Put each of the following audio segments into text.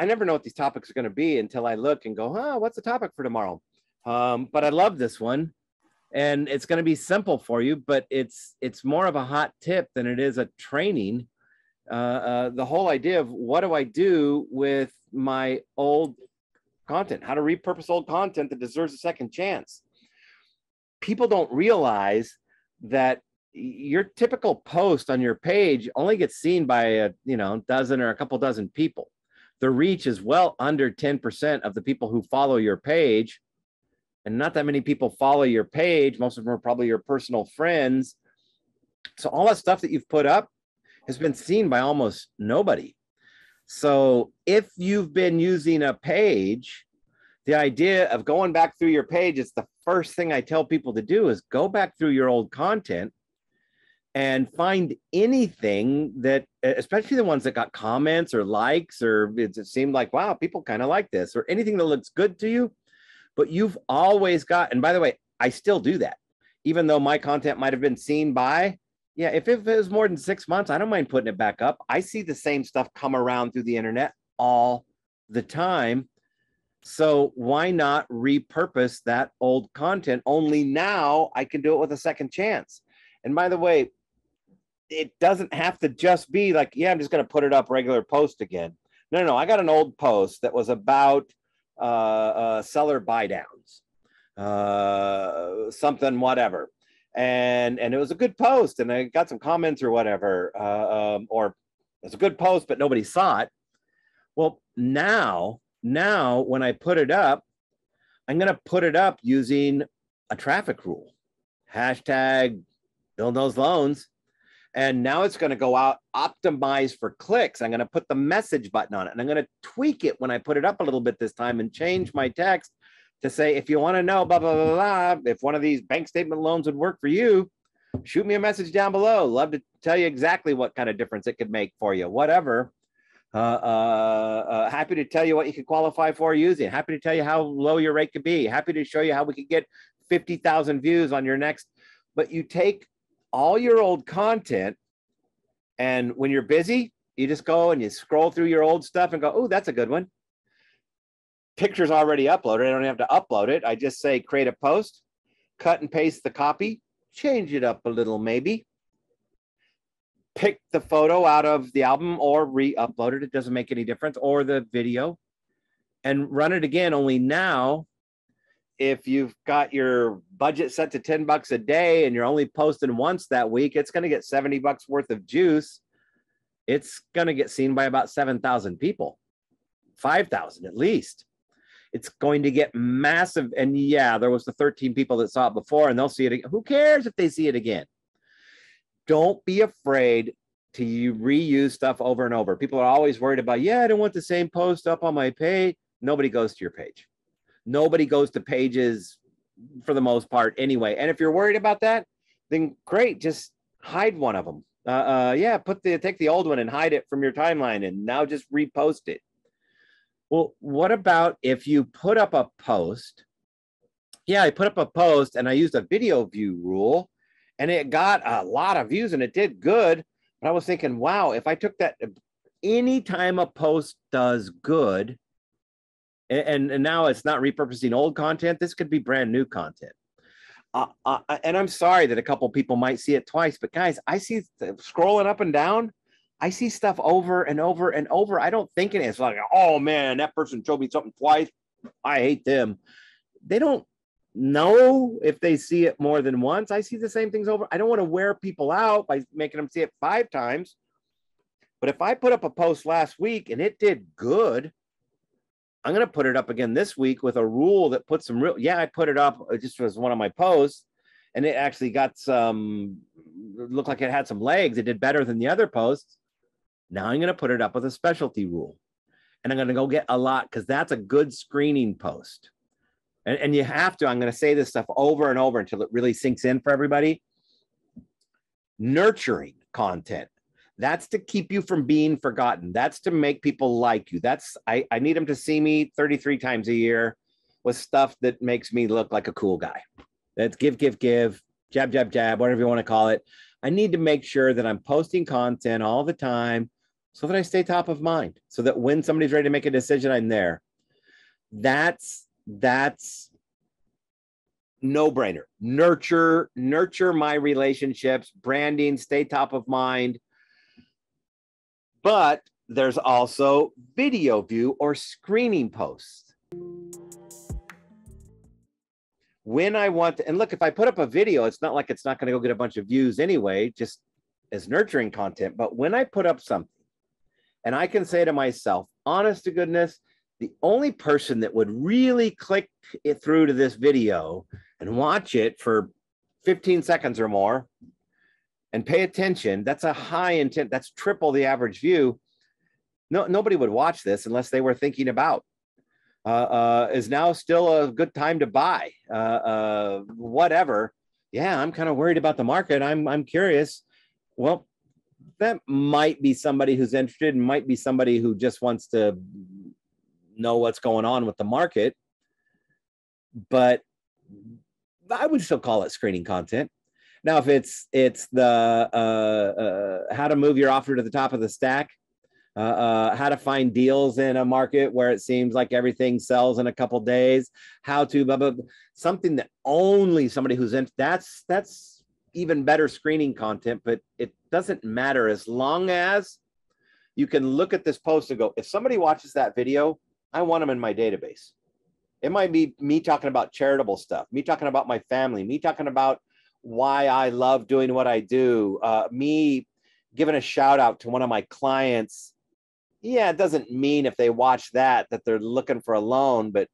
I never know what these topics are going to be until I look and go, oh, what's the topic for tomorrow? But I love this one. And it's going to be simple for you, but it's more of a hot tip than it is a training. The whole idea of what do I do with my old content, how to repurpose old content that deserves a second chance. People don't realize that your typical post on your page only gets seen by a dozen or a couple dozen people. The reach is well under 10% of the people who follow your page. And not that many people follow your page. Most of them are probably your personal friends. So all that stuff that you've put up has been seen by almost nobody. So if you've been using a page, the idea of going back through your page, it's the first thing I tell people to do is go back through your old content and find anything that, especially the ones that got comments or likes, or it seemed like, wow, people kind of like this, or anything that looks good to you. But you've always got, and by the way, I still do that, even though my content might have been seen by, if it was more than 6 months, I don't mind putting it back up. I see the same stuff come around through the internet all the time. So why not repurpose that old content? Only now I can do it with a second chance. And by the way, it doesn't have to just be like, I'm just going to put it up regular post again. No, I got an old post that was about seller buy downs, something, whatever. And it was a good post and I got some comments or whatever, or it's a good post, but nobody saw it. Well, now when I put it up, I'm going to put it up using a traffic rule, hashtag build those loans. And now it's going to go out optimized for clicks. I'm going to put the message button on it and I'm going to tweak it when I put it up a little bit this time and change my text to say, if you want to know, blah, blah, blah, blah, if one of these bank statement loans would work for you, shoot me a message down below. Love to tell you exactly what kind of difference it could make for you, whatever. Happy to tell you what you could qualify for using. Happy to tell you how low your rate could be. Happy to show you how we could get 50,000 views on your next. But you take all your old content, and when you're busy, you just go and you scroll through your old stuff and go, oh, that's a good one. Picture's already uploaded. I don't have to upload it. I just say create a post, cut and paste the copy, change it up a little maybe. Pick the photo out of the album or re-upload it. It doesn't make any difference. Or the video and run it again. Only now, if you've got your budget set to $10 a day and you're only posting once that week, it's going to get $70 worth of juice. It's going to get seen by about 7,000 people, 5,000 at least. It's going to get massive. And there was the 13 people that saw it before and they'll see it again. Who cares if they see it again? Don't be afraid to reuse stuff over and over. People are always worried about, I don't want the same post up on my page. Nobody goes to your page. Nobody goes to pages for the most part anyway. And if you're worried about that, then great, just hide one of them. Take the old one and hide it from your timeline and now just repost it. Well, what about if you put up a post? I put up a post and I used a video view rule and it got a lot of views and it did good. But I was thinking, wow, if I took that, anytime a post does good, and now it's not repurposing old content, this could be brand new content. And I'm sorry that a couple people might see it twice, but guys, I see scrolling up and down, I see stuff over and over and over. I don't think it's like, oh man, that person showed me something twice. I hate them. They don't know if they see it more than once. I see the same things over. I don't want to wear people out by making them see it 5 times. But if I put up a post last week and it did good, I'm going to put it up again this week with a rule that puts some real, I put it up, it just was one of my posts and it actually got looked like it had some legs. It did better than the other posts. Now I'm going to put it up with a specialty rule and I'm going to go get a lot because that's a good screening post. And you have to, I'm going to say this stuff over and over until it really sinks in for everybody. Nurturing content. That's to keep you from being forgotten. That's to make people like you. I need them to see me 33 times a year with stuff that makes me look like a cool guy. That's give, jab, jab, jab, whatever you want to call it. I need to make sure that I'm posting content all the time so that I stay top of mind, so that when somebody's ready to make a decision, I'm there. That's no-brainer. Nurture my relationships, branding, stay top of mind. But there's also video view or screening posts. When I want to, and look, if I put up a video, it's not like it's not going to go get a bunch of views anyway, just as nurturing content. But when I put up something and I can say to myself, honest to goodness, the only person that would really click it through to this video and watch it for 15 seconds or more and pay attention, that's a high intent, that's triple the average view. Nobody would watch this unless they were thinking about, is now still a good time to buy, whatever. Yeah, I'm kind of worried about the market. I'm curious. Well, that might be somebody who's interested and might be somebody who just wants to know what's going on with the market. But I would still call it screening content. Now, if it's the how to move your offer to the top of the stack, how to find deals in a market where it seems like everything sells in a couple days, how to blah, blah, blah, something that only somebody who's in, that's even better screening content. But it doesn't matter as long as you can look at this post and go, if somebody watches that video, I want them in my database. It might be me talking about charitable stuff, me talking about my family, me talking about why I love doing what I do, me giving a shout out to one of my clients. Yeah, it doesn't mean if they watch that they're looking for a loan, but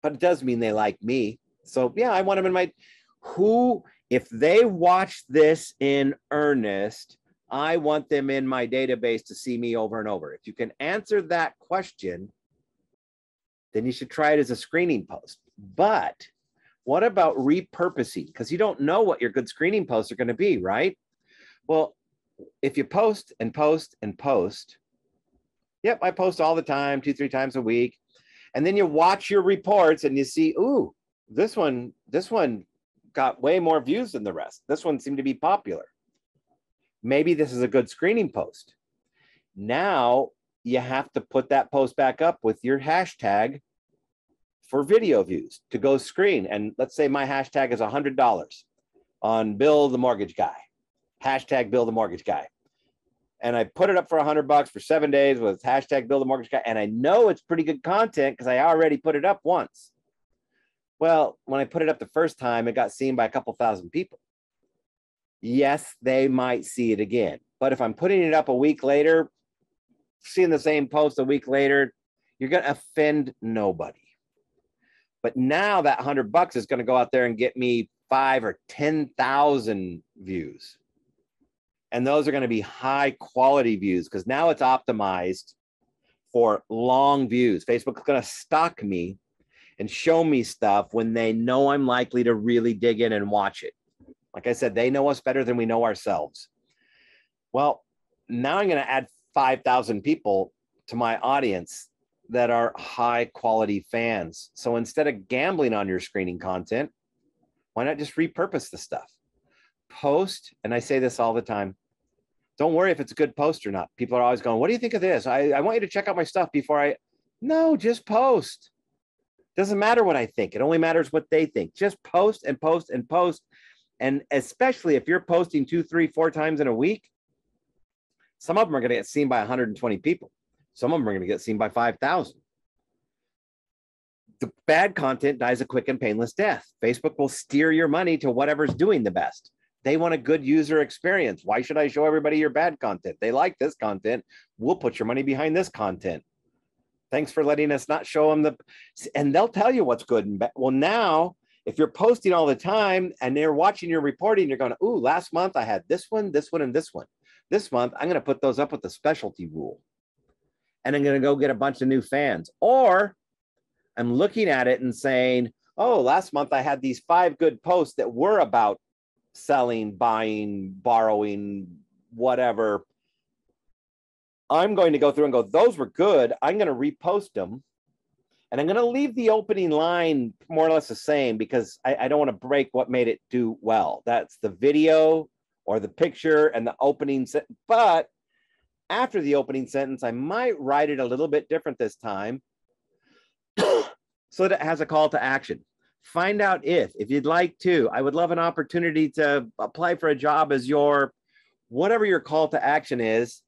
it does mean they like me. So yeah, I want them in my, if they watch this in earnest, I want them in my database to see me over and over. If you can answer that question, then you should try it as a screening post. But what about repurposing? Because you don't know what your good screening posts are going to be, right? Well, if you post and post and post, yep, I post all the time, 2-3 times a week. And then you watch your reports and you see, ooh, this one got way more views than the rest. This one seemed to be popular. Maybe this is a good screening post. Now you have to put that post back up with your hashtag for video views to go screen. And let's say my hashtag is $100 on Bill the Mortgage Guy, hashtag Bill the Mortgage Guy. And I put it up for $100 for 7 days with hashtag Bill the Mortgage Guy. And I know it's pretty good content because I already put it up once. Well, when I put it up the first time, it got seen by a couple thousand people. Yes, they might see it again. But if I'm putting it up a week later, seeing the same post a week later, you're going to offend nobody. But now that $100 is going to go out there and get me 5,000 or 10,000 views. And those are going to be high quality views because now it's optimized for long views. Facebook's going to stalk me and show me stuff when they know I'm likely to really dig in and watch it. Like I said, they know us better than we know ourselves. Well, now I'm going to add 5,000 people to my audience that are high quality fans. So instead of gambling on your screening content, why not just repurpose the stuff? Post, and I say this all the time, don't worry if it's a good post or not. People are always going, what do you think of this? I want you to check out my stuff before no, just post. Doesn't matter what I think. It only matters what they think. Just post and post and post. And especially if you're posting 2, 3, 4 times in a week, some of them are going to get seen by 120 people. Some of them are going to get seen by 5,000. The bad content dies a quick and painless death. Facebook will steer your money to whatever's doing the best. They want a good user experience. Why should I show everybody your bad content? They like this content. We'll put your money behind this content. Thanks for letting us not show them and they'll tell you what's good and bad. Well, now, if you're posting all the time and they're watching your reporting, you're going, ooh, last month I had this one, this one, and this one. This month, I'm going to put those up with the specialty rule. And I'm going to go get a bunch of new fans. Or I'm looking at it and saying, oh, last month I had these 5 good posts that were about selling, buying, borrowing, whatever. I'm going to go through and go, those were good. I'm going to repost them. And I'm going to leave the opening line more or less the same because I don't want to break what made it do well. That's the video or the picture and the opening. But after the opening sentence, I might write it a little bit different this time so that it has a call to action. Find out if you'd like to. I would love an opportunity to apply for a job as your, whatever your call to action is.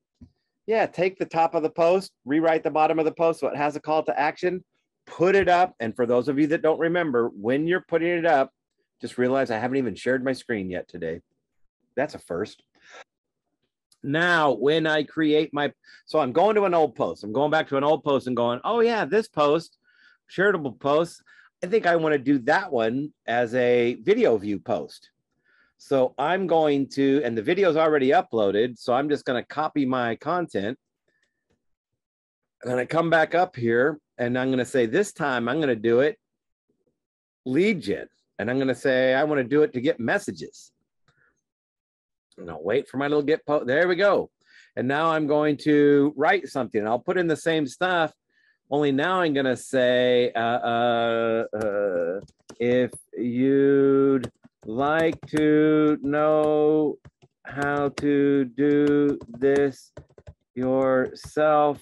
Yeah, take the top of the post, rewrite the bottom of the post so it has a call to action, put it up. And for those of you that don't remember, when you're putting it up, just realize I haven't even shared my screen yet today. That's a first. Now, when I create my, so I'm going to an old post. I'm going back to an old post and going, oh yeah, this post, shareable post, I think I want to do that one as a video view post. So I'm going to, and the video is already uploaded, so I'm just going to copy my content. I'm going to come back up here and I'm going to say this time I'm going to do it lead gen. And I'm going to say I want to do it to get messages. And I'll wait for my little get post. There we go. And now I'm going to write something. I'll put in the same stuff, only now I'm going to say, if you'd like to know how to do this yourself,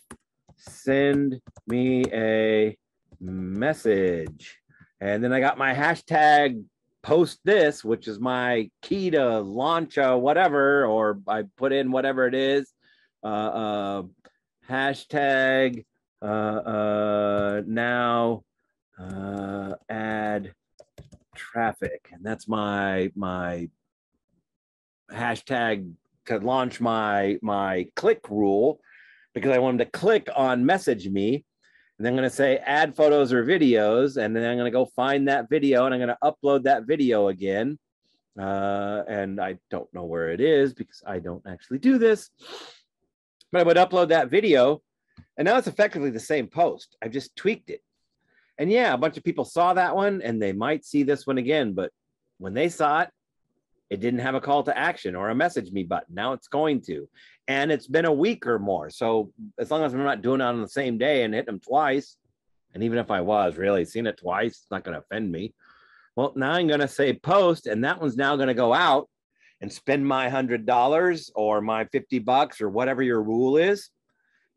send me a message. And then I got my hashtag post this, which is my key to launch a whatever, or I put in whatever it is, hashtag now add traffic. And that's my hashtag to launch my click rule, because I want them to click on message me. And then I'm going to say add photos or videos. And then I'm going to go find that video and I'm going to upload that video again. And I don't know where it is because I don't actually do this. But I would upload that video. And now it's effectively the same post. I've just tweaked it. And yeah, a bunch of people saw that one and they might see this one again. But when they saw it, it didn't have a call to action or a message me button. Now it's going to. And it's been a week or more. So as long as I'm not doing it on the same day and hitting them twice, and even if I was really seeing it twice, it's not going to offend me. Well, now I'm going to say post, and that one's now going to go out and spend my $100 or my $50 or whatever your rule is.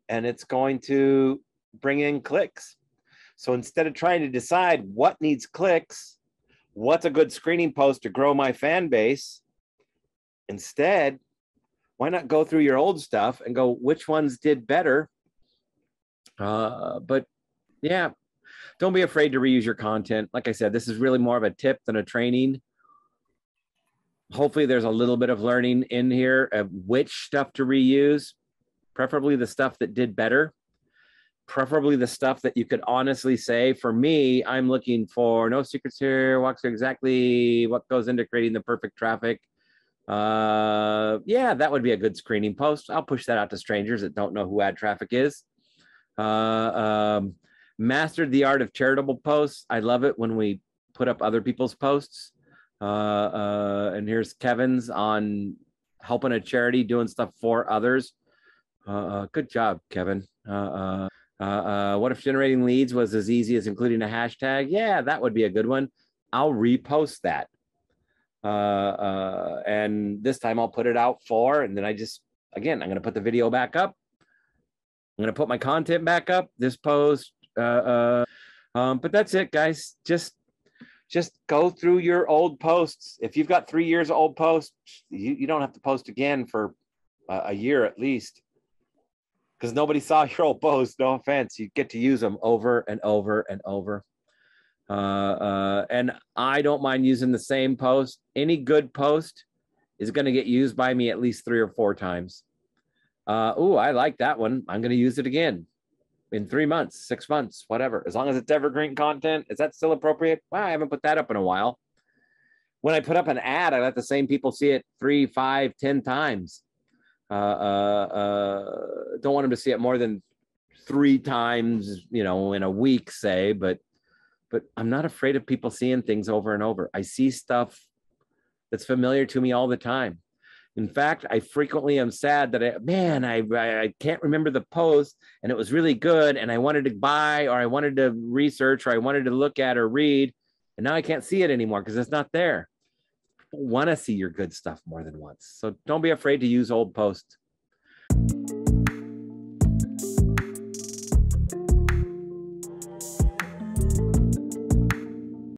And it's going to bring in clicks. So instead of trying to decide what needs clicks, what's a good screening post to grow my fan base, instead, why not go through your old stuff and go, which ones did better? But yeah, don't be afraid to reuse your content. Like I said, this is really more of a tip than a training. Hopefully there's a little bit of learning in here of which stuff to reuse, preferably the stuff that did better, preferably the stuff that you could honestly say. For me, I'm looking for no secrets here, walks through exactly what goes into creating the perfect traffic. Yeah, that would be a good screening post. I'll push that out to strangers that don't know who ad traffic is. Mastered the art of charitable posts. I love it when we put up other people's posts. And here's Kevin's on helping a charity, doing stuff for others. Good job, Kevin. What if generating leads was as easy as including a hashtag? Yeah, that would be a good one. I'll repost that. And this time I'll put it out for, and then I'm going to put the video back up. I'm going to put my content back up, this post. But that's it, guys. Just go through your old posts. If you've got 3 years of old posts, you don't have to post again for a year at least, because nobody saw your old posts. No offense. You get to use them over and over and over. And I don't mind using the same post. Any good post is going to get used by me at least 3 or 4 times. Oh, I like that one. I'm going to use it again in 3 months, 6 months, whatever. As long as it's evergreen content. Is that still appropriate? Well, I haven't put that up in a while. When I put up an ad, I let the same people see it 3, 5, 10 times. Don't want them to see it more than 3 times, in a week, say, but I'm not afraid of people seeing things over and over. I see stuff that's familiar to me all the time. In fact, I frequently am sad that I can't remember the post and it was really good and I wanted to buy, or I wanted to research, or I wanted to look at or read, and now I can't see it anymore because it's not there. People want to see your good stuff more than once. So don't be afraid to use old posts.